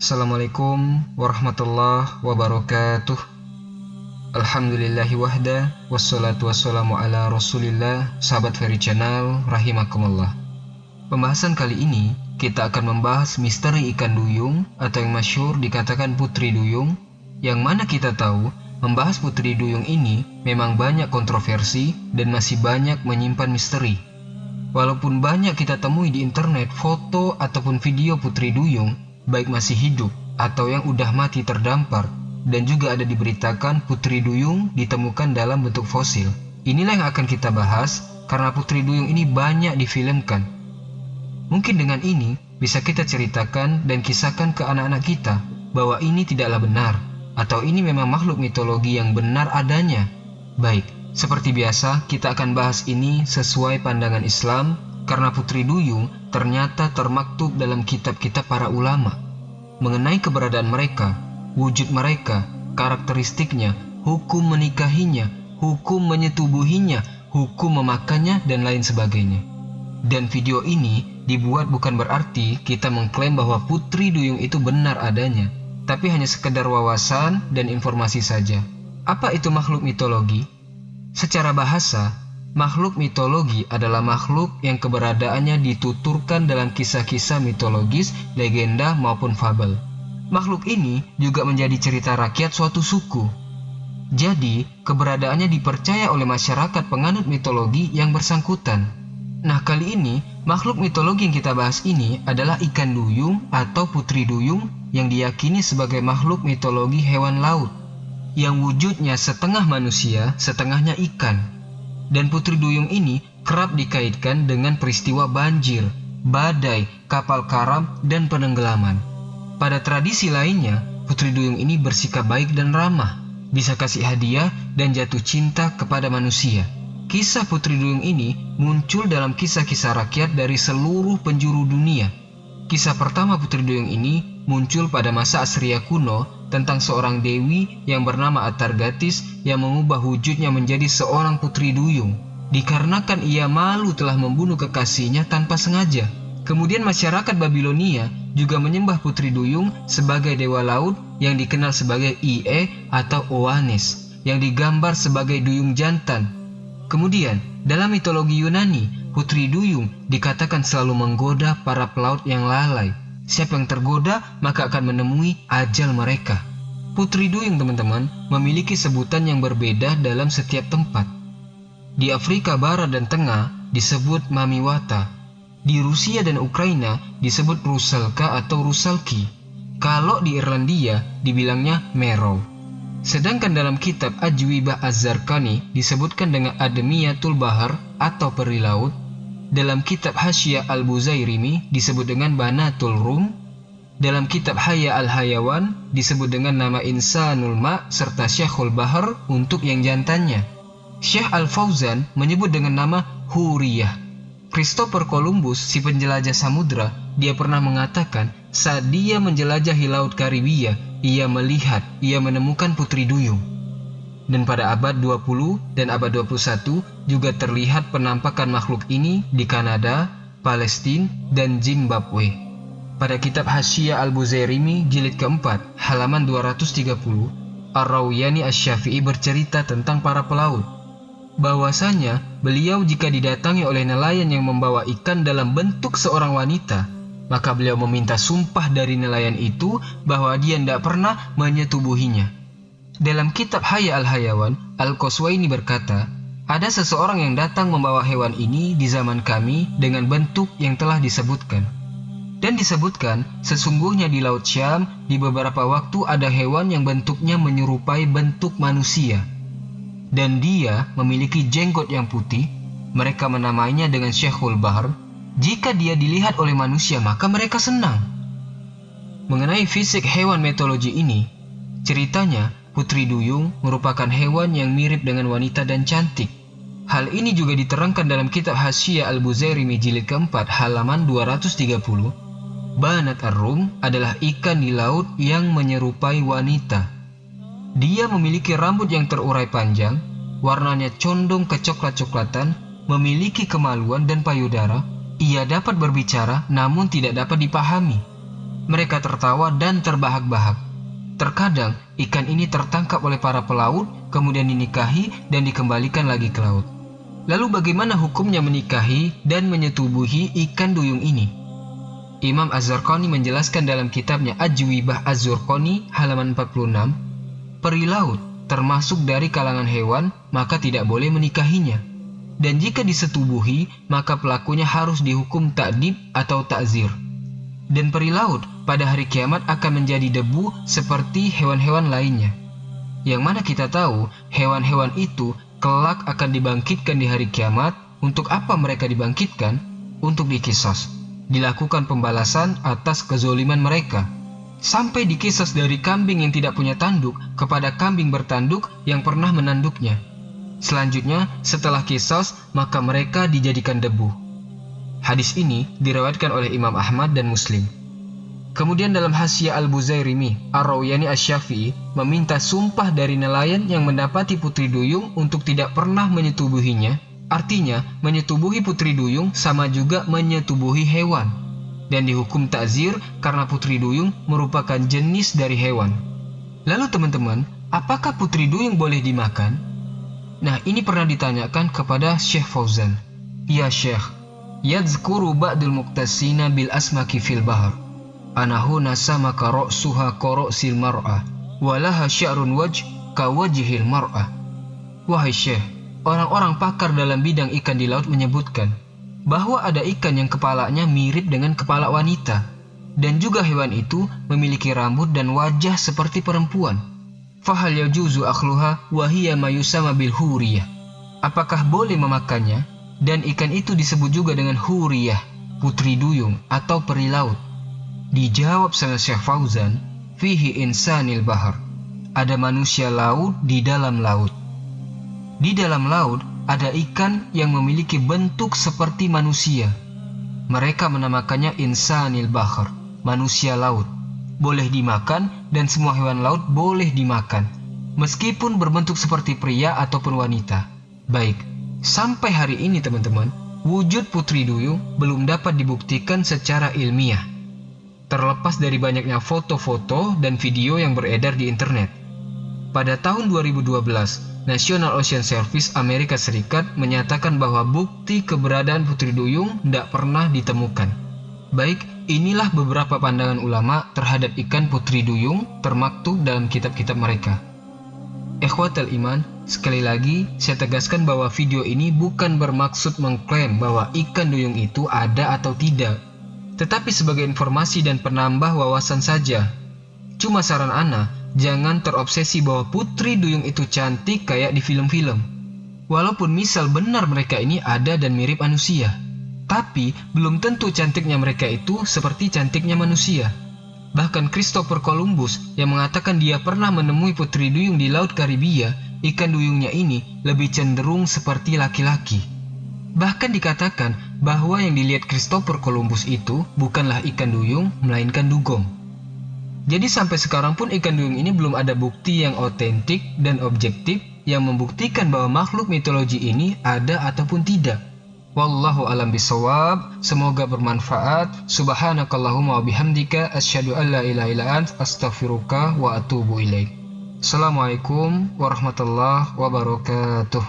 Assalamualaikum warahmatullahi wabarakatuh. Alhamdulillahi wahda, wassalatu wassalamu ala rasulillah. Sahabat Fairy Channel, rahimakumullah. Pembahasan kali ini kita akan membahas misteri ikan duyung atau yang masyhur dikatakan putri duyung, yang mana kita tahu membahas putri duyung ini memang banyak kontroversi dan masih banyak menyimpan misteri. Walaupun banyak kita temui di internet foto ataupun video putri duyung, baik masih hidup atau yang udah mati terdampar, dan juga ada diberitakan putri duyung ditemukan dalam bentuk fosil. Inilah yang akan kita bahas karena putri duyung ini banyak difilmkan. Mungkin dengan ini bisa kita ceritakan dan kisahkan ke anak-anak kita bahwa ini tidaklah benar, atau ini memang makhluk mitologi yang benar adanya. Baik, seperti biasa kita akan bahas ini sesuai pandangan Islam, karena putri duyung ternyata termaktub dalam kitab-kitab para ulama mengenai keberadaan mereka, wujud mereka, karakteristiknya, hukum menikahinya, hukum menyetubuhinya, hukum memakannya, dan lain sebagainya. Dan video ini dibuat bukan berarti kita mengklaim bahwa putri duyung itu benar adanya, tapi hanya sekedar wawasan dan informasi saja. Apa itu makhluk mitologi? Secara bahasa, makhluk mitologi adalah makhluk yang keberadaannya dituturkan dalam kisah-kisah mitologis, legenda maupun fabel. Makhluk ini juga menjadi cerita rakyat suatu suku. Jadi, keberadaannya dipercaya oleh masyarakat penganut mitologi yang bersangkutan. Nah, kali ini, makhluk mitologi yang kita bahas ini adalah ikan duyung atau putri duyung yang diyakini sebagai makhluk mitologi hewan laut, yang wujudnya setengah manusia, setengahnya ikan. Dan putri duyung ini kerap dikaitkan dengan peristiwa banjir, badai, kapal karam, dan penenggelaman. Pada tradisi lainnya, putri duyung ini bersikap baik dan ramah, bisa kasih hadiah dan jatuh cinta kepada manusia. Kisah putri duyung ini muncul dalam kisah-kisah rakyat dari seluruh penjuru dunia. Kisah pertama putri duyung ini muncul pada masa Asria kuno tentang seorang dewi yang bernama Atargatis yang mengubah wujudnya menjadi seorang putri duyung dikarenakan ia malu telah membunuh kekasihnya tanpa sengaja. Kemudian masyarakat Babilonia juga menyembah putri duyung sebagai dewa laut yang dikenal sebagai Ie atau Oannes, yang digambar sebagai duyung jantan. Kemudian dalam mitologi Yunani, putri duyung dikatakan selalu menggoda para pelaut yang lalai. Siapa yang tergoda maka akan menemui ajal mereka. Putri duyung, teman-teman, memiliki sebutan yang berbeda dalam setiap tempat. Di Afrika Barat dan Tengah disebut Mamiwata. Di Rusia dan Ukraina disebut Rusalka atau Rusalki. Kalau di Irlandia dibilangnya Merrow. Sedangkan dalam kitab Ajwibah Az-Zarqani disebutkan dengan Ademiyatul Bahar atau peri laut. Dalam kitab Hasyia Al-Buzairimi disebut dengan Banatul Rum. Dalam kitab Haya Al-Hayawan disebut dengan nama Insanul Ma serta Syekhul Bahar untuk yang jantannya. Syekh Al-Fauzan menyebut dengan nama Huriyah. Christopher Columbus, si penjelajah samudra, dia pernah mengatakan saat dia menjelajahi laut Karibia, ia menemukan putri duyung. Dan pada abad 20 dan abad 21 juga terlihat penampakan makhluk ini di Kanada, Palestina, dan Zimbabwe. Pada kitab Hasyia Al-Buzairimi jilid keempat, halaman 230, Ar-Rawiyani Asy-Syafi'i bercerita tentang para pelaut. Bahwasanya beliau jika didatangi oleh nelayan yang membawa ikan dalam bentuk seorang wanita, maka beliau meminta sumpah dari nelayan itu bahwa dia tidak pernah menyetubuhinya. Dalam kitab Haya Al-Hayawan, Al-Qaswaini berkata, ada seseorang yang datang membawa hewan ini di zaman kami dengan bentuk yang telah disebutkan. Dan disebutkan, sesungguhnya di Laut Syam, di beberapa waktu ada hewan yang bentuknya menyerupai bentuk manusia. Dan dia memiliki jenggot yang putih, mereka menamainya dengan Syekhul Bahar. Jika dia dilihat oleh manusia, maka mereka senang. Mengenai fisik hewan mitologi ini, ceritanya, putri duyung merupakan hewan yang mirip dengan wanita dan cantik. Hal ini juga diterangkan dalam kitab Hasyia Al-Buzairimi jilid keempat halaman 230. Banat ar-Rum adalah ikan di laut yang menyerupai wanita. Dia memiliki rambut yang terurai panjang, warnanya condong kecoklat-coklatan, memiliki kemaluan dan payudara. Ia dapat berbicara namun tidak dapat dipahami. Mereka tertawa dan terbahak-bahak. Terkadang ikan ini tertangkap oleh para pelaut, kemudian dinikahi dan dikembalikan lagi ke laut. Lalu bagaimana hukumnya menikahi dan menyetubuhi ikan duyung ini? Imam Az-Zarqani menjelaskan dalam kitabnya Ajwibah Az-Zurqani halaman 46, peri laut termasuk dari kalangan hewan, maka tidak boleh menikahinya. Dan jika disetubuhi, maka pelakunya harus dihukum ta'dib atau ta'zir. Dan peri laut pada hari kiamat akan menjadi debu seperti hewan-hewan lainnya. Yang mana kita tahu hewan-hewan itu kelak akan dibangkitkan di hari kiamat. Untuk apa mereka dibangkitkan? Untuk dikisos, dilakukan pembalasan atas kezoliman mereka. Sampai dikisos dari kambing yang tidak punya tanduk kepada kambing bertanduk yang pernah menanduknya. Selanjutnya setelah kisos maka mereka dijadikan debu. Hadis ini diriwayatkan oleh Imam Ahmad dan Muslim. Kemudian dalam Hasyiah Al-Buzairimi, Ar-Rawiyani Asy-Syafi'i meminta sumpah dari nelayan yang mendapati putri duyung untuk tidak pernah menyetubuhinya. Artinya, menyetubuhi putri duyung sama juga menyetubuhi hewan. Dan dihukum ta'zir karena putri duyung merupakan jenis dari hewan. Lalu teman-teman, apakah putri duyung boleh dimakan? Nah, ini pernah ditanyakan kepada Syekh Fauzan. Ya Syekh, yadzkuru ba'dul muqtasina bil asmaki fil bahr anahu nasamaka ra'suha qara'sil mar'ah walaha sya'run wajh ka wajhil mar'ah. Wahai Syekh, orang-orang pakar dalam bidang ikan di laut menyebutkan bahwa ada ikan yang kepalanya mirip dengan kepala wanita, dan juga hewan itu memiliki rambut dan wajah seperti perempuan. Fahal yajuzu akhluha wa hiya ma yusama bil huriyah. Apakah boleh memakannya? Dan ikan itu disebut juga dengan huriyah, putri duyung atau peri laut. Dijawab sama Syekh Fauzan, fihi insanil bahar. Ada manusia laut di dalam laut. Di dalam laut ada ikan yang memiliki bentuk seperti manusia. Mereka menamakannya insanil bahar, manusia laut. Boleh dimakan dan semua hewan laut boleh dimakan, meskipun berbentuk seperti pria ataupun wanita. Baik. Sampai hari ini teman-teman, wujud putri duyung belum dapat dibuktikan secara ilmiah. Terlepas dari banyaknya foto-foto dan video yang beredar di internet. Pada tahun 2012, National Ocean Service Amerika Serikat menyatakan bahwa bukti keberadaan putri duyung tidak pernah ditemukan. Baik, inilah beberapa pandangan ulama terhadap ikan putri duyung termaktub dalam kitab-kitab mereka. Ikhwatal iman, sekali lagi saya tegaskan bahwa video ini bukan bermaksud mengklaim bahwa ikan duyung itu ada atau tidak, tetapi sebagai informasi dan penambah wawasan saja. Cuma saran ana, jangan terobsesi bahwa putri duyung itu cantik kayak di film-film. Walaupun misal benar mereka ini ada dan mirip manusia, tapi belum tentu cantiknya mereka itu seperti cantiknya manusia. Bahkan Christopher Columbus yang mengatakan dia pernah menemui putri duyung di Laut Karibia, ikan duyungnya ini lebih cenderung seperti laki-laki. Bahkan dikatakan bahwa yang dilihat Christopher Columbus itu bukanlah ikan duyung, melainkan dugong. Jadi sampai sekarang pun ikan duyung ini belum ada bukti yang otentik dan objektif yang membuktikan bahwa makhluk mitologi ini ada ataupun tidak. Wallahu alam bisawab. Semoga bermanfaat. Subhanakallahumma wa bihamdika asyhadu an la ilaha illa anta astaghfiruka wa atubu ilaik. Assalamualaikum warahmatullahi wabarakatuh.